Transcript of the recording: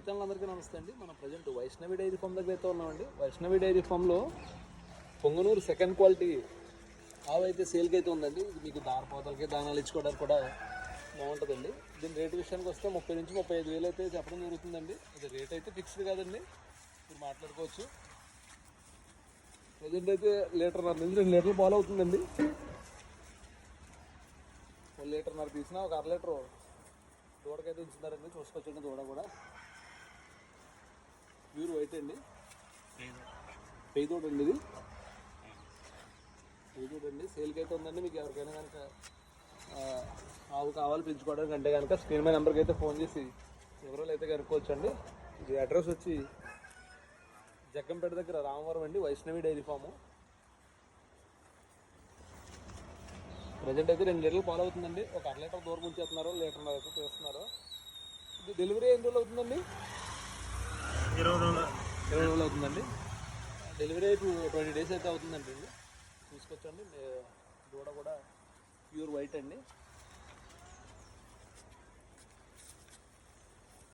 రైతులందరికీ నమస్తే అండి. మనం ప్రజెంట్ వైష్ణవి డైరీ ఫామ్ దగ్గర అయితే ఉన్నామండి. వైష్ణవి డైరీ ఫామ్లో పొంగనూరు సెకండ్ క్వాలిటీ ఆవు అయితే సేల్కి అయితే ఉందండి. ఇది మీకు దారపోతలకి దానాలు ఇచ్చుకోవడానికి కూడా బాగుంటుందండి. దీని రేటు విషయానికి వస్తే 30 నుంచి 35 వేలు అయితే చెప్పడం జరుగుతుందండి. ఇది రేట్ అయితే ఫిక్స్డ్ కాదండి, మీరు మాట్లాడుకోవచ్చు. ప్రజెంట్ అయితే 1.5 నుంచి 2 లీటర్లు పాలు అవుతుందండి. 1 లీటర్న్నర తీసినా ఒక 1/2 లీటరు దూడకైతే ఉంచుతారండి. చూసుకోవచ్చండి, దూడ కూడా ప్యూర్ వైట్ అండి. పెయి దూడ అండి, ఇది పెయి దూడ అండి. సేల్కి అయితే ఉందండి. మీకు ఎవరికైనా కనుక ఆవు కావాలి పెంచుకోవడానికి అంటే కనుక స్క్రీన్ మీద నెంబర్కి అయితే ఫోన్ చేసి వివరాలు అయితే కనుక్కోవచ్చు అండి. ఇది అడ్రస్ వచ్చి జగ్గంపేట దగ్గర రామవరం అండి, వైష్ణవి డైరీ ఫాము. ప్రజెంట్ అయితే 2 లీటర్లు పాలు అవుతుందండి. ఒక 1/2 లీటర్ దూరం ఉంచేస్తున్నారు, 1 లీటర్న్నర అయితే చేస్తున్నారు. ఇది డెలివరీ ఎన్ని రోజులు అవుతుందండి? 20 రోజులు అవుతుందండి. డెలివరీ అయితే 20 డేస్ అయితే అవుతుందండి. చూసుకోవచ్చండి. దూడ కూడా ప్యూర్ వైట్ అండి.